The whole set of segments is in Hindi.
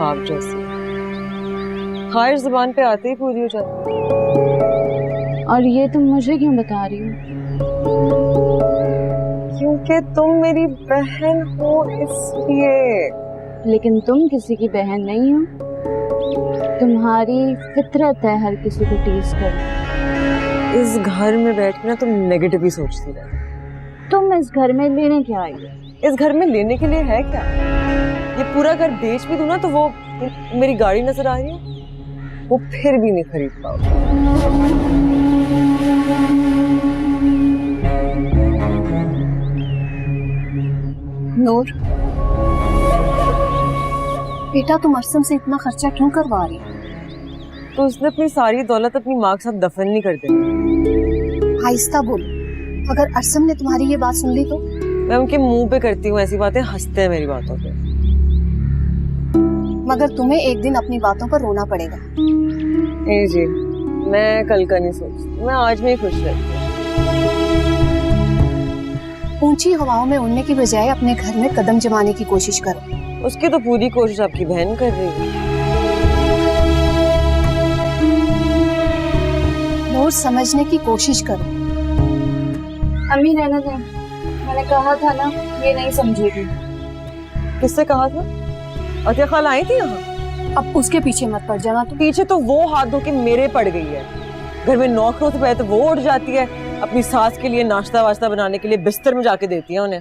ख्वाब जैसी, ख्वाहिश जुबान पे आते ही पूरी हो जाती है। और ये तुम मुझे क्यों बता रही हो? क्योंकि तुम मेरी बहन हो इसलिए। लेकिन तुम किसी की बहन नहीं हो। तुम्हारी फितरत है हर किसी को टीज करना। इस घर में बैठ के ना तुम नेगेटिव ही सोचती रहती। तुम इस घर में लेने क्या आई हो? इस घर में लेने के लिए है क्या? ये पूरा घर बेच भी दूं ना तो वो मेरी गाड़ी नजर आ रही है, वो फिर भी नहीं खरीद पाओगे। नूर, बेटा तुम अरसम से इतना खर्चा क्यों करवा रही हो? तो उसने अपनी सारी दौलत अपनी माँ के साथ दफन नहीं कर दी। आहिस्ता बोलो, अगर अरसम ने तुम्हारी ये बात सुन ली तो? मैं उनके मुंह पे करती हूँ ऐसी बातें, हंसते हैं मेरी बातों पे। मगर तुम्हें एक दिन अपनी बातों पर रोना पड़ेगा। जी, मैं कल का नहीं सोचती, मैं आज में ही खुश रहती हूँ। ऊंची हवाओं में उड़ने की बजाय अपने घर में कदम जमाने की कोशिश करो। उसकी तो पूरी कोशिश आपकी बहन कर रही है। नूर, समझने की कोशिश करो। अम्मी रहने दें, मैंने कहा था ना ये नहीं समझेगी। किससे कहा था? अतिया खाला आई थी यहाँ? अब उसके पीछे मत पड़ जाना। तो पीछे तो वो हाथ धो के मेरे पड़ गई है। घर में नौकरों से पहले तो वो उठ जाती है, अपनी सास के लिए नाश्ता वाश्ता बनाने के लिए बिस्तर में जाके देती है उन्हें।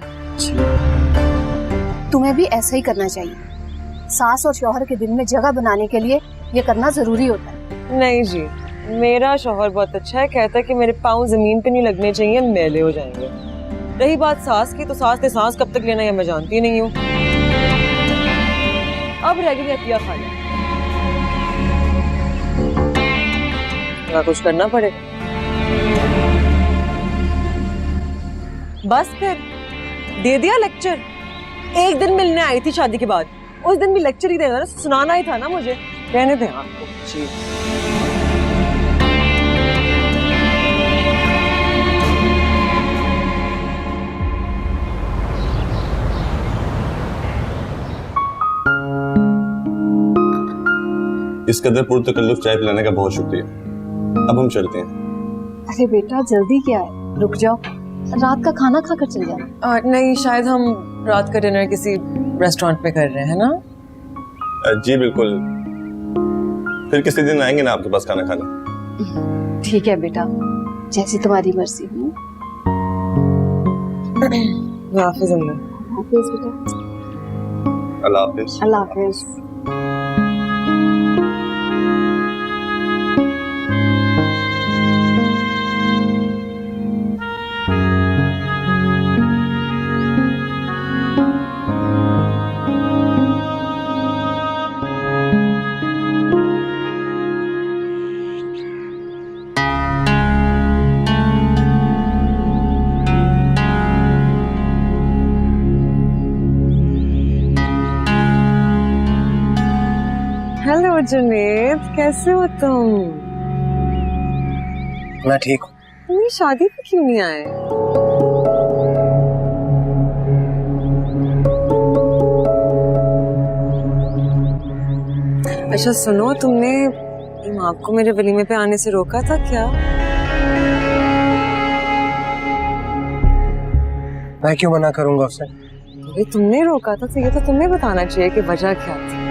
तुम्हें भी ऐसा ही करना चाहिए। सास और शौहर के दिल में जगह बनाने के लिए ये करना जरूरी होता है। नहीं जी, मेरा शौहर बहुत अच्छा है, कहता है कि मेरे पाँव जमीन पे नहीं लगने चाहिए, मैले हो जाएंगे। रही बात सास की, तो सास ने सांस कब तक लेना है मैं जानती नहीं हूँ। अब रह गई अतिया खाला, कुछ करना पड़ेगा। बस फिर दे दिया लेक्चर। एक दिन मिलने आई थी शादी के बाद, उस दिन भी लेक्चर ही देना, सुनाना ही था ना मुझे। कहने दें आपको जी। इस कदर पुरतकल्लुफ चाय पिलाने का बहुत शुक्रिया। अब हम चलते हैं। अरे बेटा, जल्दी क्या है, रुक जाओ, रात का खाना खाकर चल जाना। नहीं, शायद हम रात का डिनर किसी रेस्टोरेंट में कर रहे हैं ना? जी बिल्कुल, फिर किसी दिन आएंगे ना आपके पास खाना खाने। ठीक है बेटा, जैसी तुम्हारी मर्जी हो। हाफिज अम्मा। हाफिज बेटा। अल्लाह हाफिज। अल्लाह हाफिज। हेलो जुनेद, कैसे हो तुम? मैं ठीक हूँ। तुम ये शादी पे क्यों नहीं आए? अच्छा सुनो, तुमने इमाम को मेरे वलीमे पे आने से रोका था क्या? मैं क्यों मना करूंगा उसे? अरे तुमने रोका था तो ये तो तुम्हें बताना चाहिए कि वजह क्या थी।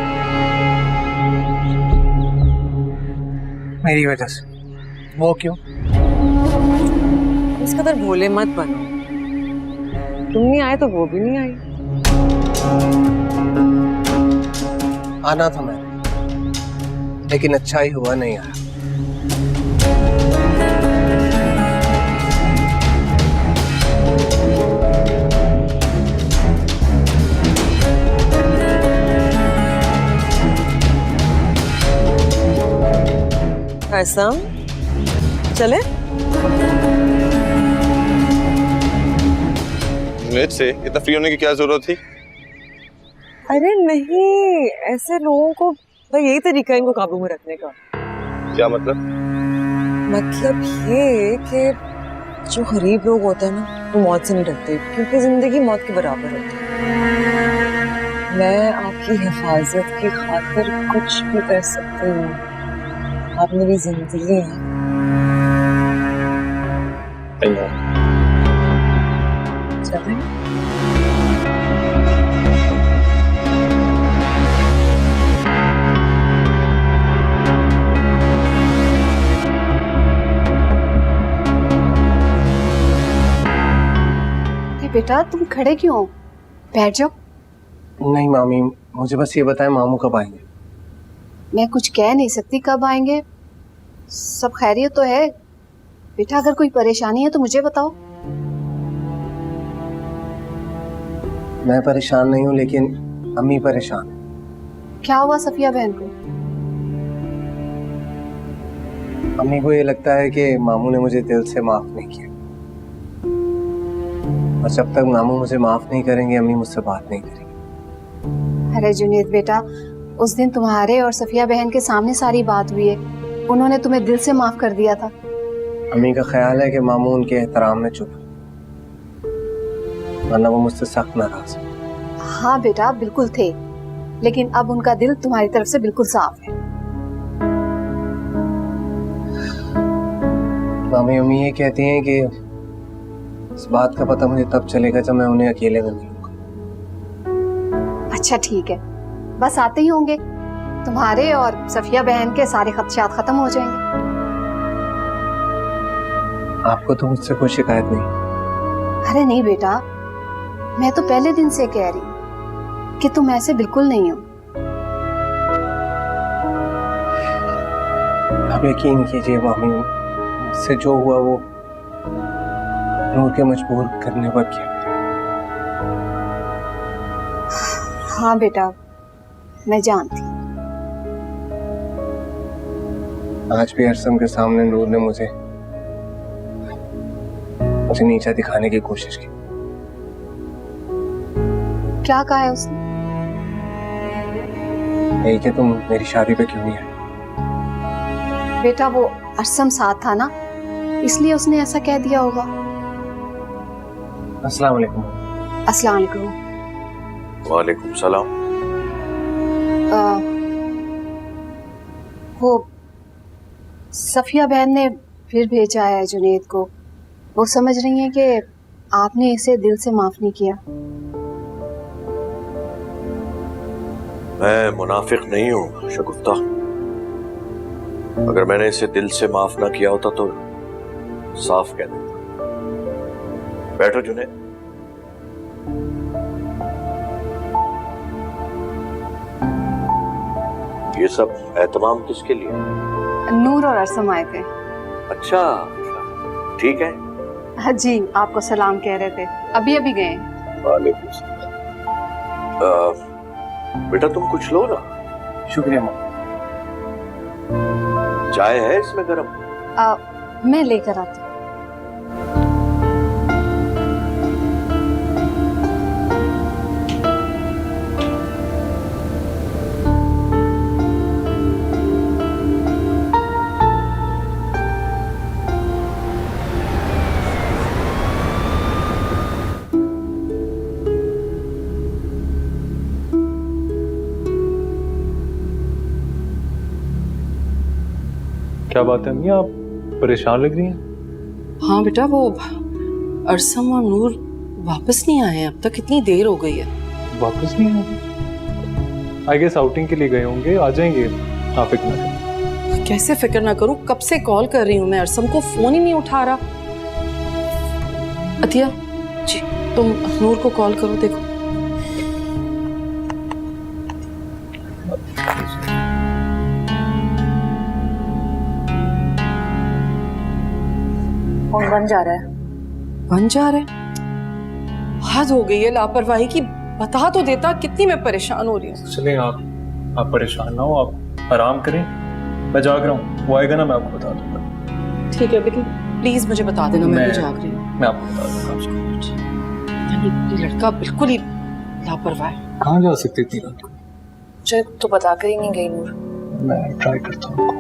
मेरी वजह से? वो क्यों? इस कदर भोले मत बनो। तुम नहीं आए तो वो भी नहीं आई। आना था मैं, लेकिन अच्छा ही हुआ नहीं आया। कसम, चले? जुनेद से इतना फ्री होने की क्या जरूरत थी? अरे नहीं, ऐसे लोगों को भाई यही तरीका है इनको काबू में रखने का। क्या मतलब? मतलब ये कि जो गरीब लोग होते हैं ना, वो मौत से नहीं डरते, क्योंकि जिंदगी मौत के बराबर होती है। मैं आपकी हिफाजत की खातिर कुछ भी कर सकती हूँ। आप मेरी जिंदगी हैं। चलें? बेटा तुम खड़े क्यों हो? बैठ जाओ। नहीं मामी, मुझे बस ये बताएं मामू कब आएंगे? मैं कुछ कह नहीं सकती कब आएंगे। सब खैरियत तो है बेटा, अगर कोई परेशानी है तो मुझे बताओ। मैं परेशान नहीं हूँ, लेकिन अम्मी परेशान है। क्या हुआ सफिया बहन को? अम्मी को ये लगता है कि मामू ने मुझे दिल से माफ नहीं किया, और जब तक मामू मुझे माफ नहीं करेंगे अम्मी मुझसे बात नहीं करेंगी। अरे जुनेद बेटा, उस दिन तुम्हारे और सफिया बहन के सामने सारी बात हुई है। उन्होंने तुम्हें दिल से माफ कर दिया था। अम्मी का ख्याल है कि मामू उनके एहतराम में चुप, वरना वो मुझसे सख्त नाराज है। हाँ बेटा बिल्कुल थे, लेकिन अब उनका दिल तुम्हारी तरफ से बिल्कुल साफ है। मामी अम्मी ये कहती हैं कि इस बात का पता मुझे तब चलेगा जब मैं उन्हें अकेले में मिलूंगा। अच्छा ठीक है, बस आते ही होंगे। तुम्हारे और सफिया बहन के सारे खदशात खत्म हो जाएंगे। आपको तो मुझसे कोई शिकायत नहीं? अरे नहीं बेटा, मैं तो पहले दिन से कह रही हूँ कि तुम ऐसे बिल्कुल नहीं हो। आप यकीन कीजिए मामी, मुझसे जो हुआ वो नूर के मजबूर करने पर किया। हाँ बेटा मैं जानती। आज भी अरसम के सामने नूर ने मुझे नीचा दिखाने की कोशिश की। क्या कहा है उसने? यही कि तुम मेरी शादी पे क्यों नहीं आए। बेटा वो अरसम साथ था ना, इसलिए उसने ऐसा कह दिया होगा। अस्सलाम वालेकुम। अस्सलाम वालेकुम। वालेकुम सलाम। वो सफिया बहन ने फिर भेजा है जुनेद को। वो समझ रही है कि आपने इसे दिल से माफ नहीं किया। मैं मुनाफिक नहीं हूँ शगुफ्ता। अगर मैंने इसे दिल से माफ ना किया होता तो साफ कह देता। बैठो जुनेद। ये सब एहतमाम किसके लिए? नूर और अरसम आए थे। अच्छा ठीक है। हाँ जी, आपको सलाम कह रहे थे, अभी अभी गए। वालेकुम सलाम। बेटा तुम कुछ लो ना। शुक्रिया माँ। चाय है इसमें गरम? मैं लेकर आती हूँ। क्या बात है अम्मी, आप परेशान लग रही हैं? हाँ बेटा, वो अरसम और नूर वापस नहीं आए हैं अब तक। इतनी देर हो गई है। वापस नहीं आए? आई गेस आउटिंग के लिए गए होंगे, आ जाएंगे। आप फिक्र ना करें। कैसे फिक्र ना करूं, कब से कॉल कर रही हूँ मैं, अरसम को फोन ही नहीं उठा रहा। अतिया जी, तुम नूर को कॉल करो, देखो। फोन बन जा रहा है। बन जा रहा है? हद हो गई है लापरवाही की। बता तो देता, कितनी मैं परेशान हो रही हूँ। चलिए आप परेशान ना हो, आप आराम करें। मैं जाग रहा हूँ, वो आएगा ना मैं आपको बता दूंगा। ठीक है, लेकिन प्लीज मुझे बता देना, मैं भी जाग रही हूँ। मैं आपको बता दूंगा। ये लड़का बिल्कुल ही लापरवाह है। कहाँ जा सकती इतनी रात को? मुझे तो बता कर ही नहीं गई नूर। मैं ट्राई करता हूँ।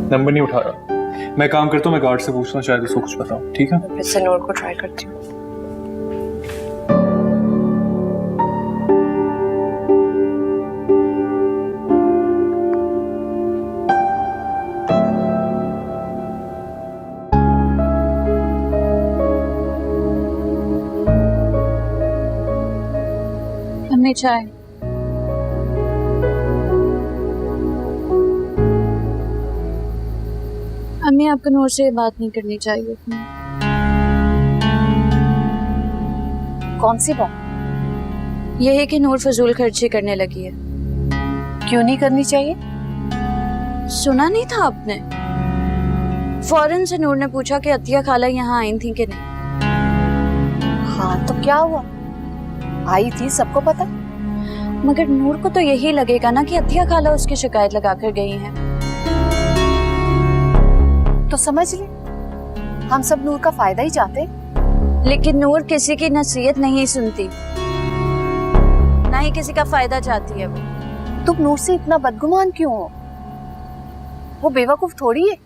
नंबर नहीं उठा रहा। मैं काम करता हूँ, मैं गार्ड से पूछता हूँ, शायद उसको कुछ बताऊँ, ठीक है? फिर से नूर को ट्राई करती हूँ। हमने चाय। अम्मी, आपको नूर से बात नहीं करनी चाहिए थी। कौन सी बात? यह है कि नूर फजूल खर्ची करने लगी है। क्यों नहीं करनी चाहिए? सुना नहीं था आपने? फौरन से नूर ने पूछा कि अतिया खाला यहाँ आई थी कि नहीं। हाँ तो क्या हुआ? आई थी, सबको पता। मगर नूर को तो यही लगेगा ना कि अतिया खाला उसकी शिकायत लगाकर गई हैं। तो समझ ले, हम सब नूर का फायदा ही चाहते। लेकिन नूर किसी की नसीहत नहीं सुनती, ना ही किसी का फायदा चाहती है वो। तुम नूर से इतना बदगुमान क्यों हो? वो बेवकूफ थोड़ी है।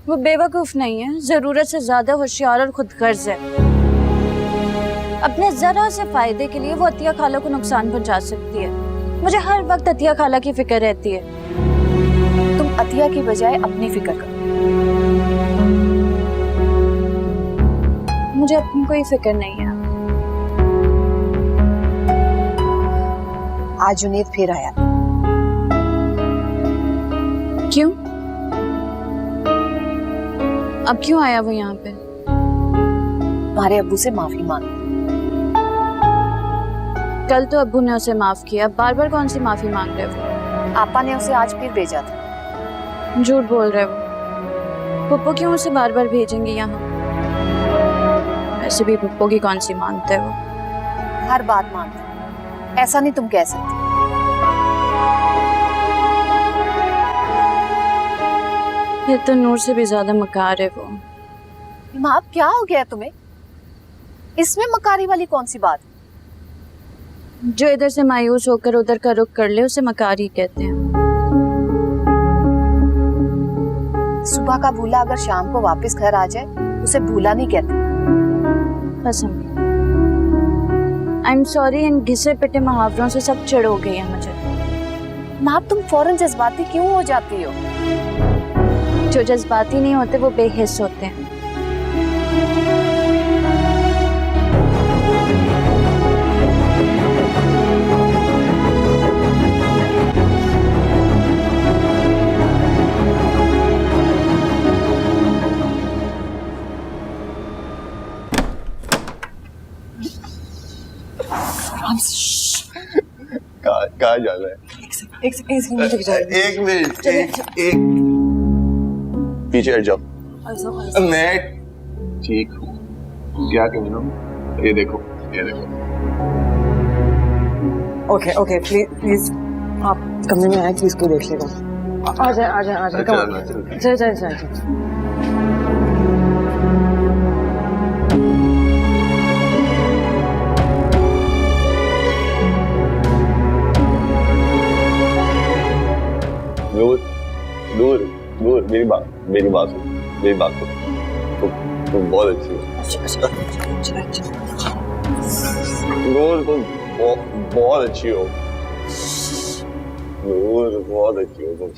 वो बेवकूफ नहीं है, जरूरत से ज्यादा होशियार और खुदगर्ज है। अपने जरा से फायदे के लिए वो अतिया खाला को नुकसान पहुंचा सकती है। मुझे हर वक्त अतिया खाला की फिक्र रहती है। तुम अतिया की बजाय अपनी फिक्र करो। मुझे अपनी कोई फिक्र नहीं है। आज जुनेद फिर आया। क्यों? अब क्यों आया वो यहाँ पे? तुम्हारे अब्बू से माफी मांग। कल तो अब्बू ने उसे माफ किया, बार बार कौन सी माफी मांग रहे वो? आपा ने उसे आज फिर भेजा था। झूठ बोल रहे वो। पप्पू क्यों उसे बार बार भेजेंगे यहाँ? वैसे भी पप्पू की कौन सी मानते हैं वो? हर बात मानते, ऐसा नहीं तुम कह सकते। ये तो नूर से भी ज्यादा मकार है वो। माँ, क्या हो गया तुम्हें? इसमें मकारी वाली कौन सी बात? जो इधर से मायूस होकर उधर का रुख कर ले उसे मकारी कहते हैं। सुबह का भूला अगर शाम को वापस घर आ जाए उसे भूला नहीं कहते। पसंद। आई एम सॉरी, इन घिसे पिटे मुहावरों से सब चिढ़ हो गई है मुझे। माँ, तुम फौरन जज्बाती क्यों हो जाती हो? जो जज्बाती नहीं होते वो बेहिस होते हैं। कहाँ जाना है? एक मिनट, एक पीछे हट जाओ। मैं ठीक हूँ, क्या कह रहा हूँ? ये देखो, ये देखो। ओके ओके, प्लीज आप कमरे में आए, प्लीज को देख लेगा। आ जाए आ जाए आ जाए, चल चल चल चल। नूर नूर नूर, मेरी बात सुन। तुम बहुत अच्छी हो नूर, तुम बहुत अच्छी हो नूर, बहुत अच्छी हो तुम।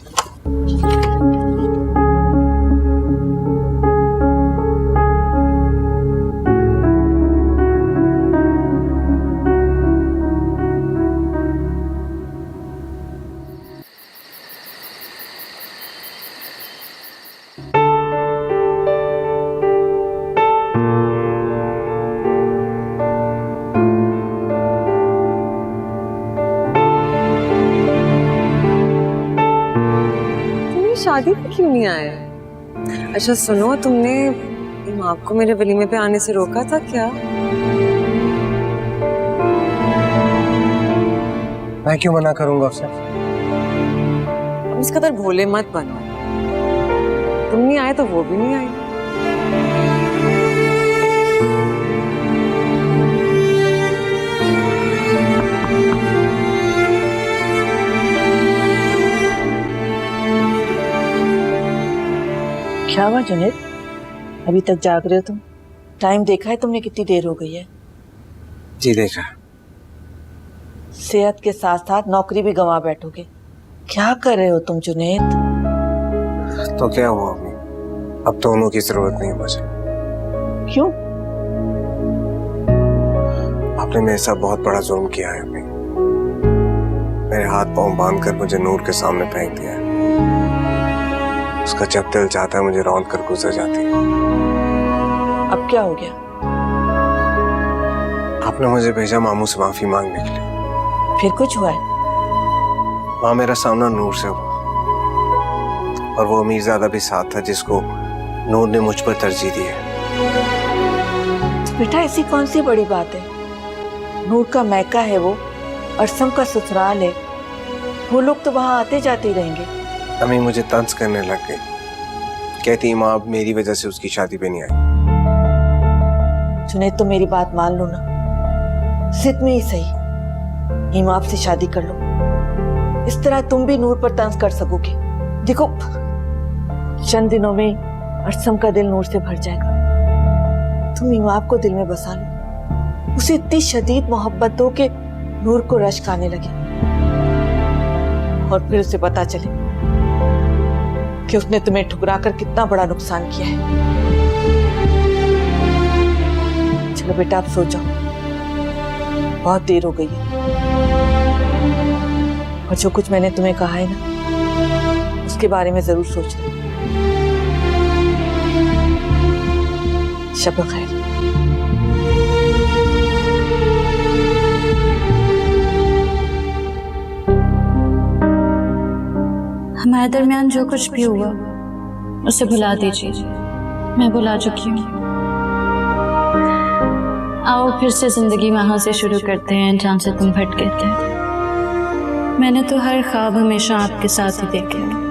शादी पे क्यों नहीं आए? अच्छा सुनो, तुमने इमाम को मेरे वलीमे पे आने से रोका था क्या? मैं क्यों मना करूंगा उसे? अब इस कदर भोले मत बनो। तुम नहीं आए तो वो भी नहीं आई। क्या हुआ जुनैद, अभी तक जाग रहे हो तुम? टाइम देखा है तुमने कितनी देर हो गई है? जी देखा। सेहत के साथ साथ नौकरी भी गंवा बैठोगे। क्या कर रहे हो तुम जुनैद? तो क्या हुआ अम्मी, अब तो उन्हों की जरूरत नहीं मुझे। क्यों? आपने मेरे साथ बहुत बड़ा जुल्म किया है अम्मी। मेरे हाथ पांव बांधकर मुझे नूर के सामने फेंक दिया है। उसका जब दिल चाहता है मुझे रौंद कर गुजर जाती है। अब क्या हो गया? आपने मुझे भेजा मामू से माफी मांगने के लिए। फिर कुछ हुआ है? वहां मेरा सामना नूर से हुआ और वो अमीरजादा भी साथ था जिसको नूर ने मुझ पर तरजीह दी है। तो बेटा ऐसी कौन सी बड़ी बात है? नूर का मैका है वो, अरसम का ससुराल है, वो लोग तो वहां आते जाते ही रहेंगे। अम्मी मुझे तंज करने लग गई, कहती माँ अब मेरी वजह से उसकी शादी पे नहीं आई। जुनैद तो मेरी बात मान लो ना, जिद में ही सही इमाम से शादी कर लो। इस तरह तुम भी नूर पर तंज कर सकोगे। देखो चंद दिनों में अरसम का दिल नूर से भर जाएगा। तुम इमाम को दिल में बसा लो, उसे इतनी शदीद मोहब्बत दो कि नूर को रश्क आने लगे और फिर उसे पता चले कि उसने तुम्हें ठुकराकर कितना बड़ा नुकसान किया है। चलो बेटा आप सो जाओ, बहुत देर हो गई है। और जो कुछ मैंने तुम्हें कहा है ना, उसके बारे में जरूर सोचना। शब खैर। हमारे दरमियान जो कुछ भी हुआ उसे भुला दीजिए, मैं भुला चुकी हूँ। आओ फिर से जिंदगी वहां से शुरू करते हैं जहां से तुम भटके थे। मैंने तो हर ख्वाब हमेशा आपके साथ ही देखे हैं।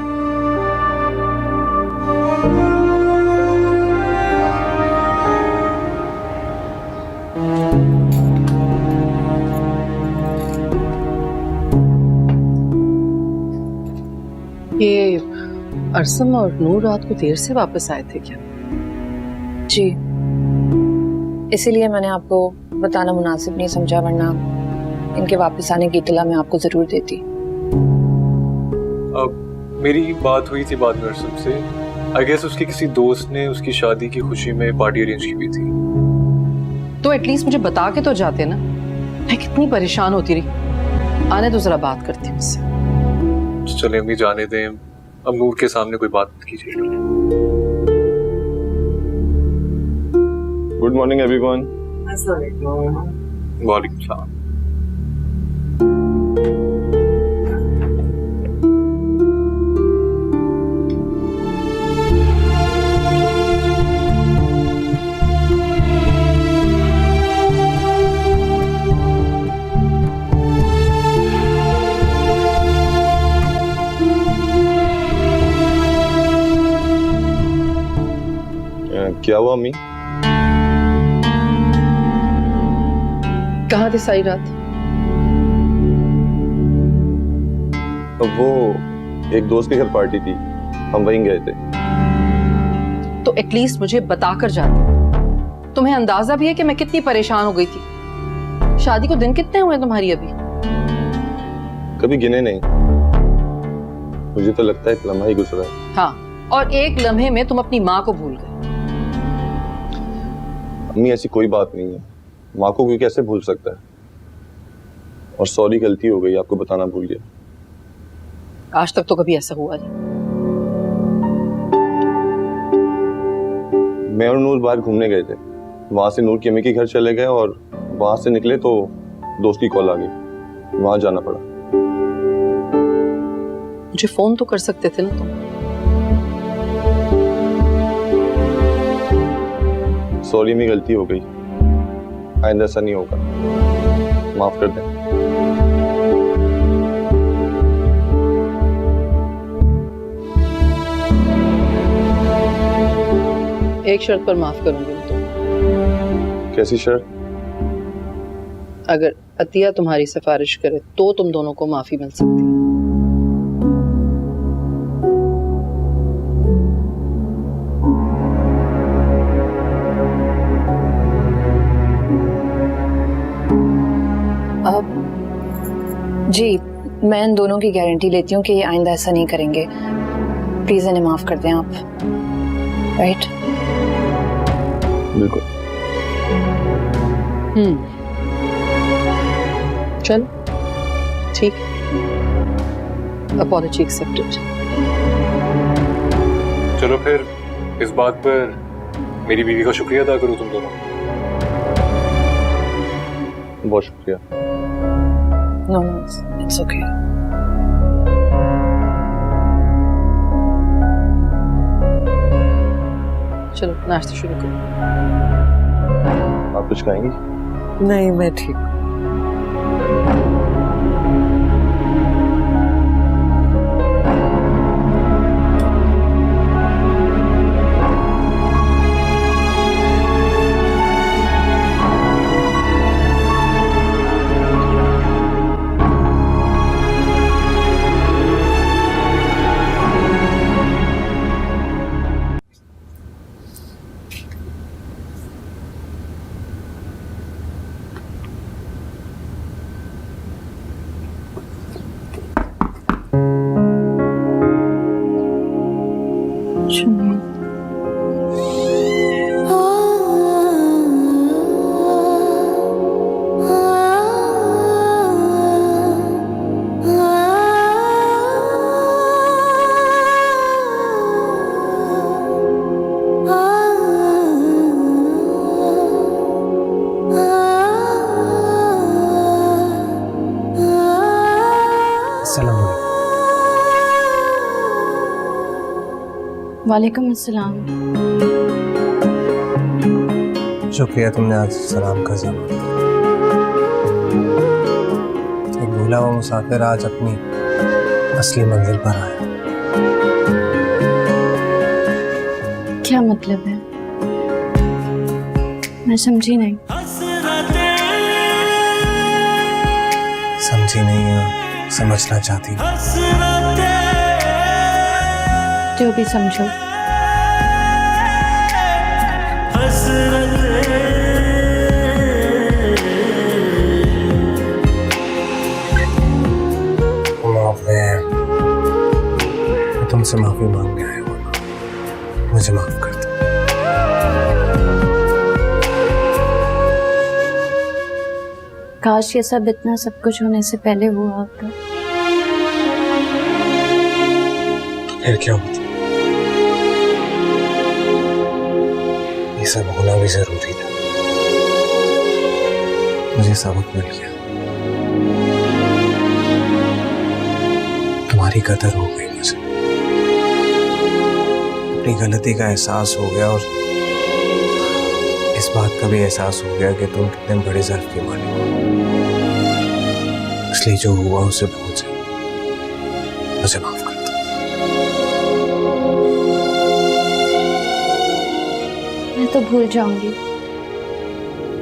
ये अरसम और नूर रात को देर से वापस आए थे क्या? जी, इसीलिए मैंने आपको बताना मुनासिब नहीं समझा, वरना इनके वापस आने की इत्तला मैं आपको जरूर देती। अब मेरी बात हुई थी बाद में अरसम से। आई गेस उसके किसी दोस्त ने उसकी शादी की खुशी में पार्टी अरेंज की हुई थी। तो एटलीस्ट मुझे बता के तो जाते ना, मैं कितनी परेशान होती रही। आने तो जरा बात करती हूँ उससे। चले अम्मी जाने दें, अब नूर के सामने कोई बात मत कीजिए। Good morning everyone. वालेकुम सलाम। क्या हुआ अम्मी? कहाँ थे सारी रात? तो वो एक दोस्त के घर पार्टी थी, हम वहीं गए थे। तो एटलीस्ट मुझे बताकर जाते। तुम्हें अंदाजा भी है कि मैं कितनी परेशान हो गई थी। शादी को दिन कितने हुए तुम्हारी अभी? कभी गिने नहीं, मुझे तो लगता है एक लम्हा ही गुजरा है। हाँ, और एक लम्हे में तुम अपनी माँ को भूल गए। अम्मी ऐसी कोई बात नहीं है, माँ को कोई कैसे भूल सकता है। और सॉरी, गलती हो गई, आपको बताना भूल गया। आज तक तो कभी ऐसा हुआ नहीं। मैं और नूर बाहर घूमने गए थे, वहां से नूर की अम्मी के घर चले गए और वहां से निकले तो दोस्त की कॉल आ गई, वहां जाना पड़ा। मुझे फोन तो कर सकते थे ना तुम। सॉरी, मेरी गलती हो गई, आइंदा ऐसा नहीं होगा, माफ कर दें। एक शर्त पर माफ करूंगी तुम। कैसी शर्त? अगर अतिया तुम्हारी सिफारिश करे तो तुम दोनों को माफी मिल सकती है। जी, मैं इन दोनों की गारंटी लेती हूँ कि ये आइंदा ऐसा नहीं करेंगे। प्लीज इन्हें माफ कर दें आप। राइट? बिल्कुल। चल ठीक, अपॉलजी एक्सेप्टेड। चलो फिर इस बात पर मेरी बीवी का शुक्रिया अदा करो तुम दोनों। बहुत शुक्रिया। No it's okay. चलो नाश्ता शुरू करो। आप कुछ खाएंगी? नहीं, मैं ठीक हूँ। वालेकुम अस्सलाम। शुक्रिया तुमने आज सलाम का जवाब दिया। एक भूला हुआ मुसाफिर आज अपनी असली मंजिल पर आया। क्या मतलब है? मैं समझी नहीं। समझी नहीं हो, समझना चाहती हो। जो भी समझो। मैं तुमसे माफी मांगने आया हूँ, मुझे माफ कर दो। काश ये सब इतना सब कुछ होने से पहले हुआ होता। फिर क्या होता? ये सब होना भी जरूरी था। मुझे सबक मिल गया। तुम्हारी कदर हो गई मुझे। अपनी गलती का एहसास हो गया और इस बात का भी एहसास हो गया कि तुम कितने बड़े ज़र्फ की मालिक हो। इसलिए जो हुआ उसे भूल जाओ। मुझे माफ कर दो। मैं तो भूल जाऊंगी।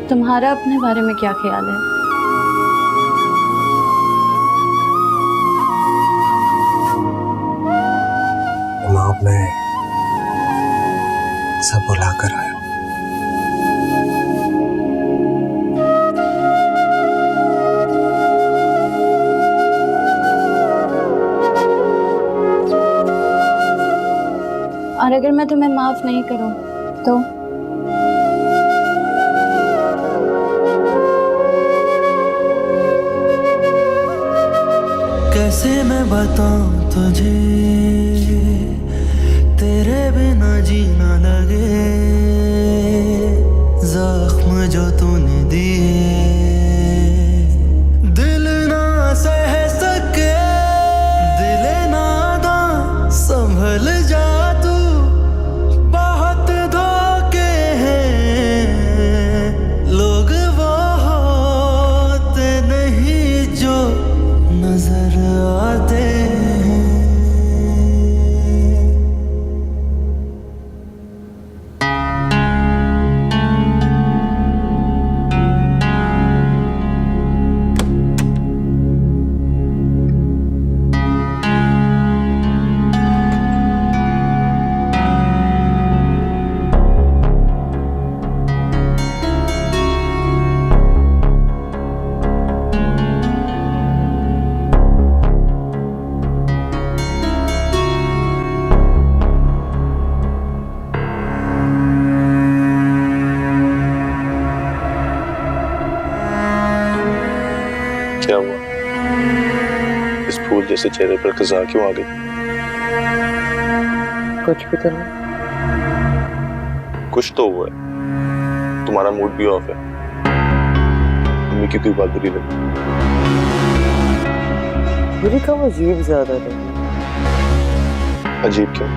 तुम्हारा अपने बारे में क्या ख्याल है? माँ, मैं सब बुला कर आया। और अगर मैं तुम्हें माफ नहीं करूं तो? कैसे मैं बताऊं तुझे, तेरे बिना जीना लगे। जख्म जो तूने दिए, दिल ना सह सके, दिल नादां संभल जा तू। बहुत धोखे हैं लोग, वो होते नहीं जो नजर आते हैं। इस फूल जैसे चेहरे पर कज़ा क्यों आ गई? कुछ भी तो नहीं। कुछ तो हुआ है, तुम्हारा मूड भी ऑफ है। मम्मी की कोई बात बुरी लगी? बुरी कम, अजीब ज्यादा लगी। अजीब क्यों?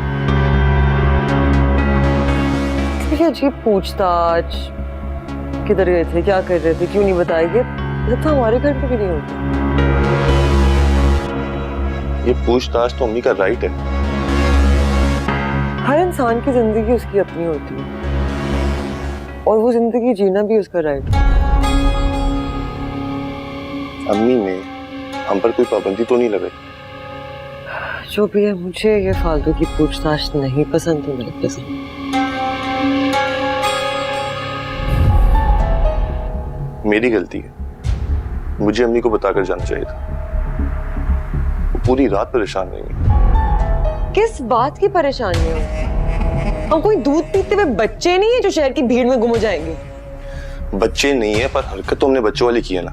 क्योंकि अजीब पूछताछ, किधर गए थे, क्या कर रहे थे, क्यों नहीं बताएंगे, जब तो हमारे घर पे भी नहीं होती। ये पूछताछ तो मम्मी का राइट है। हर इंसान की जिंदगी उसकी अपनी होती है और वो जिंदगी जीना भी उसका राइट है। अम्मी ने हम पर कोई पाबंदी तो नहीं लगाई? जो भी है, मुझे ये फालतू की पूछताछ नहीं पसंद, तो नहीं पसंद। मेरी गलती है, मुझे अम्मी को बताकर जाना चाहिए था। वो पूरी रात परेशान रही। किस बात की परेशानी है? हम कोई दूध पीते हुए बच्चे नहीं है जो शहर की भीड़ में गुम हो जाएंगे। बच्चे नहीं है, पर हरकत तो हमने बच्चों वाली की है ना।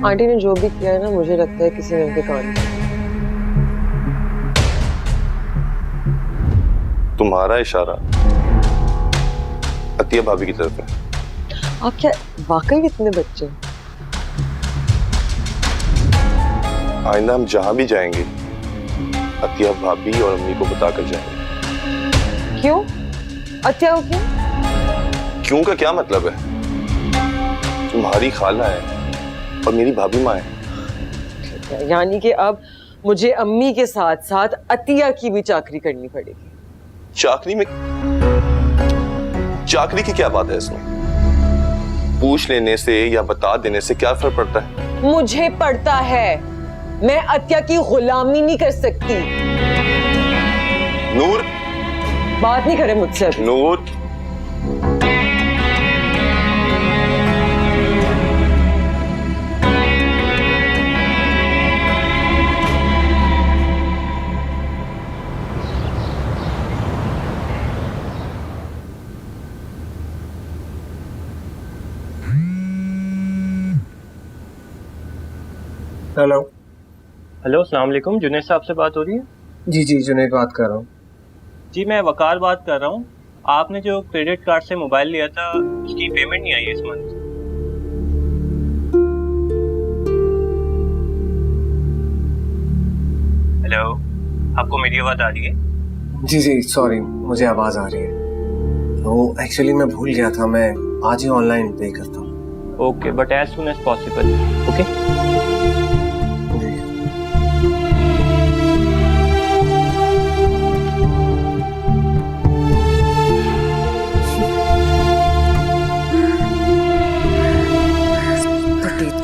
आंटी ने जो भी किया है ना, मुझे लगता है किसी ने उनके कान। तुम्हारा इशारा अतिया भाभी की तरफ है। आप क्या वाकई इतने बच्चे हैं? आइंदा हम जहां भी जाएंगे अतिया भाभी और अम्मी को बताकर जाएंगे। क्यों? अतिया को क्यों? क्यों का क्या मतलब है? तुम्हारी खाला है और मेरी भाभी माँ है। यानी कि अब मुझे अम्मी के साथ साथ अतिया की भी चाकरी करनी पड़ेगी। चाकरी की क्या बात है इसमें? पूछ लेने से या बता देने से क्या फर्क पड़ता है? मुझे पड़ता है। मैं अतिया की गुलामी नहीं कर सकती। नूर, बात नहीं करे मुझसे अभी। नूर, हेलो। हेलो, अस्सलाम वालेकुम। जुनैद साहब से बात हो रही है? जी जी, जुनैद बात कर रहा हूँ। जी, मैं वकार बात कर रहा हूँ। आपने जो क्रेडिट कार्ड से मोबाइल लिया था, उसकी पेमेंट नहीं आई है इस मंथ। हेलो, आपको मेरी आवाज़ आ रही है? जी जी, सॉरी, मुझे आवाज़ आ रही है। वो एक्चुअली मैं भूल गया था, मैं आज ही ऑनलाइन पे करता हूँ। Okay, but as soon as possible. Okay.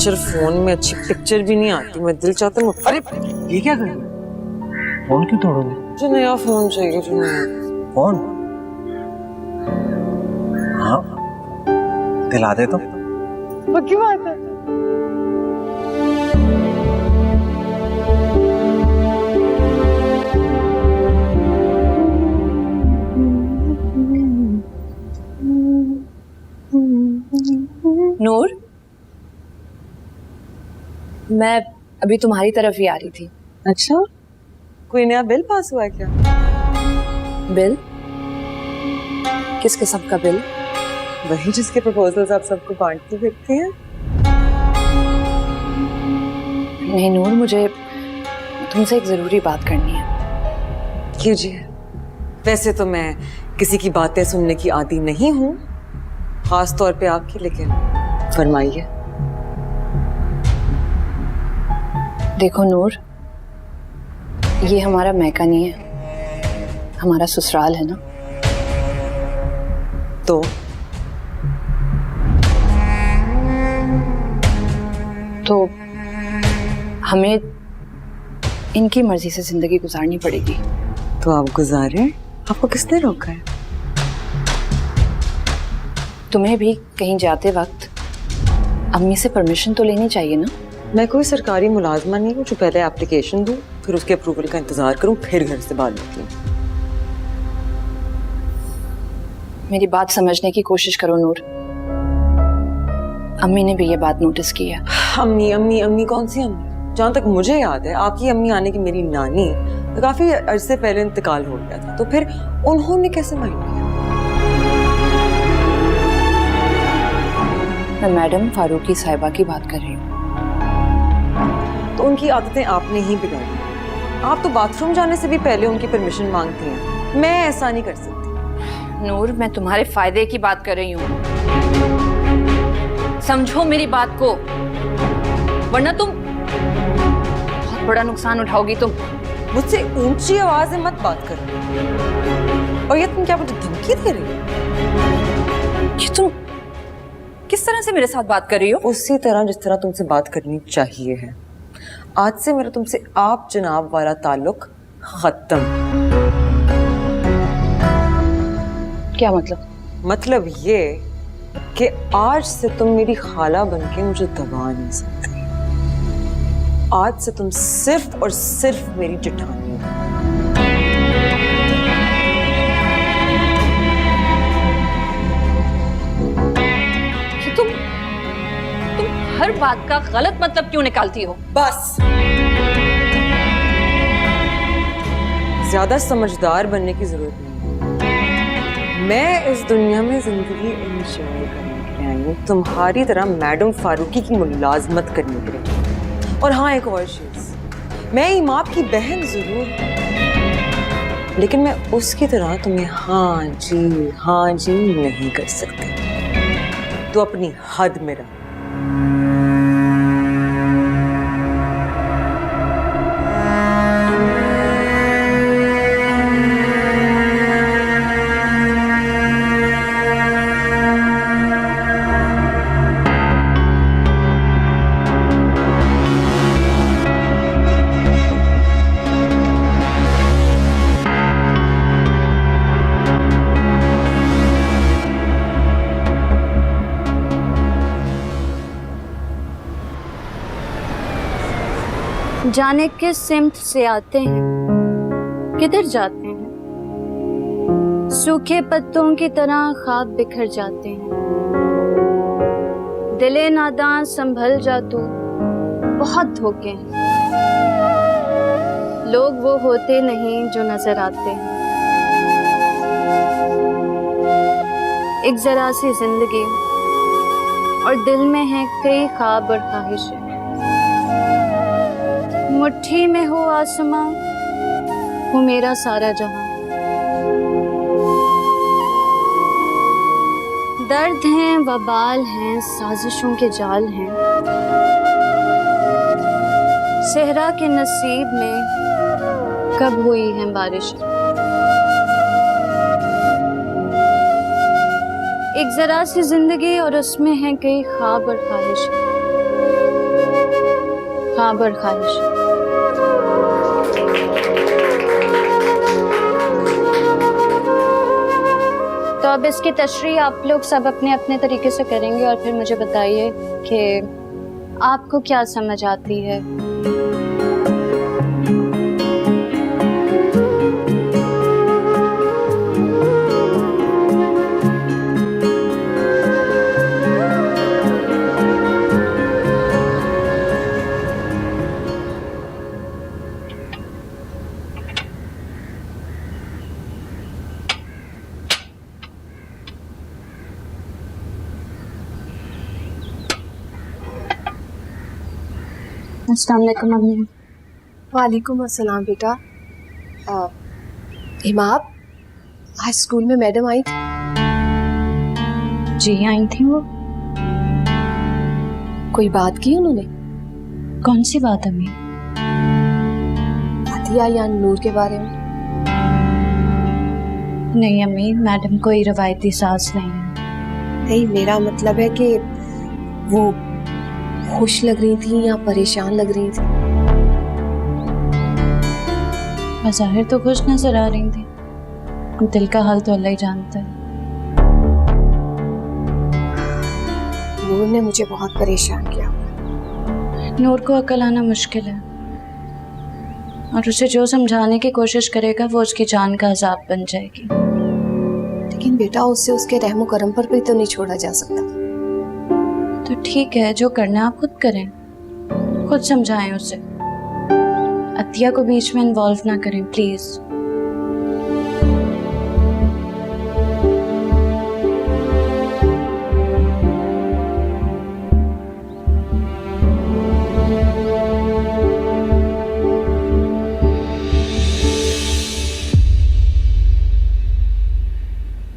Phone में अच्छी पिक्चर भी नहीं आती। मैं दिल चाहता हूँ। अरे ये क्या कर रहे हो? फोन क्यों तोड़ोगे? मुझे नया फोन चाहिए। जो नया फोन? हाँ, दिला दे तो। पक्की बात है। नूर, मैं अभी तुम्हारी तरफ ही आ रही थी। अच्छा, कोई नया बिल पास हुआ है क्या? बिल? किस किस्म का बिल? वही जिसके प्रपोजल्स आप सबको बांटती फिरती हैं। नहीं नूर, मुझे तुमसे एक जरूरी बात करनी है। कीजिए। वैसे तो मैं किसी की बातें सुनने की आदी नहीं हूँ, खास तौर पे आपकी, लेकिन फरमाइए। देखो नूर, ये हमारा मैका नहीं है, हमारा ससुराल है ना। तो हमें इनकी मर्जी से जिंदगी गुजारनी पड़ेगी। तो आप गुजारे, आपको किसने रोका है? तुम्हें भी कहीं जाते वक्त अम्मी से परमिशन तो लेनी चाहिए ना। मैं कोई सरकारी मुलाजमा नहीं हूँ जो पहले एप्लीकेशन दूँ, फिर उसके अप्रूवल का इंतजार करूँ, फिर घर से बाहर निकलूँ। मेरी बात समझने की कोशिश करो नूर। अम्मी ने भी ये बात नोटिस की है। अम्मी अम्मी अम्मी कौन सी अम्मी? जहाँ तक मुझे याद है आपकी अम्मी आने की मेरी नानी तो काफी अरसे पहले इंतकाल हो गया था, तो फिर उन्होंने कैसे माइंड किया? मैं मैडम फारूकी साहिबा की बात कर रही हूँ। तो उनकी आदतें आपने ही बिगाड़ी। आप तो बाथरूम जाने से भी पहले उनकी परमिशन मांगती हैं। मैं ऐसा नहीं कर सकती। नूर, मैं तुम्हारे फायदे की बात कर रही हूँ, समझो मेरी बात को, वरना तुम बहुत बड़ा नुकसान उठाओगी। तुम मुझसे ऊंची आवाज में मत बात करो। और ये तुम क्या मुझे धमकी दे रही हो? ये तुम किस तरह से मेरे साथ बात कर रही हो? उसी तरह जिस तरह तुमसे बात करनी चाहिए है। आज से मेरा तुमसे आप जनाब वाला ताल्लुक खत्म। क्या मतलब? मतलब ये कि आज से तुम मेरी खाला बनके मुझे दबा नहीं सकती। आज से तुम सिर्फ और सिर्फ मेरी जेठानी हो। तुम हर बात का गलत मतलब क्यों निकालती हो? बस ज्यादा समझदार बनने की जरूरत नहीं है। मैं इस दुनिया में जिंदगी एंजॉय करने के लिए आई हूँ, तुम्हारी तरह मैडम फारूकी की मुलाजमत करने के लिए। और हाँ, एक और चीज, मैं इमाम की बहन जरूर हूँ, लेकिन मैं उसकी तरह तुम्हें हाँ जी नहीं कर सकती। तो अपनी हद में रह। जाने किस सिमत से आते हैं, किधर जाते हैं। सूखे पत्तों की तरह ख्वाब बिखर जाते हैं। दिले नादां संभल जा तू, बहुत धोखे हैं। लोग वो होते नहीं जो नजर आते हैं। एक जरा सी जिंदगी और दिल में है कई ख्वाब और ख्वाहिशें। मुट्ठी में हो आसमां, हो मेरा सारा जहां। दर्द हैं, वबाल हैं, साजिशों के जाल हैं। सहरा के नसीब में कब हुई है बारिश। एक जरा सी जिंदगी और उसमें है कई ख्वाब और ख्वाहिश। ख्वाब और ख्वाहिश। तो अब इसकी तशरीह आप लोग सब अपने अपने तरीके से करेंगे और फिर मुझे बताइए कि आपको क्या समझ आती है। अस्सलाम वालेकुम अम्मी। वालेकुम अस्सलाम बेटा। इमाम, आज स्कूल में मैडम आई थी? जी आई थी वो। कोई बात की उन्होंने? कौन सी बात अम्मी? अतिया या नूर के बारे में? नहीं अम्मी, मैडम कोई रवायती सास नहीं है। नहीं, मेरा मतलब है कि वो खुश लग रही थी या परेशान लग रही थी? बज़ाहिर तो खुश नजर आ रही थी, दिल का हाल तो अल्लाह ही जानता है। नूर ने मुझे बहुत परेशान किया। नूर को अकल आना मुश्किल है और उसे जो समझाने की कोशिश करेगा वो उसकी जान का अजाब बन जाएगी। लेकिन बेटा, उससे उसके रहमो करम पर भी तो नहीं छोड़ा जा सकता। तो ठीक है, जो करना है आप खुद करें, खुद समझाएं उसे। अतिया को बीच में इन्वॉल्व ना करें प्लीज।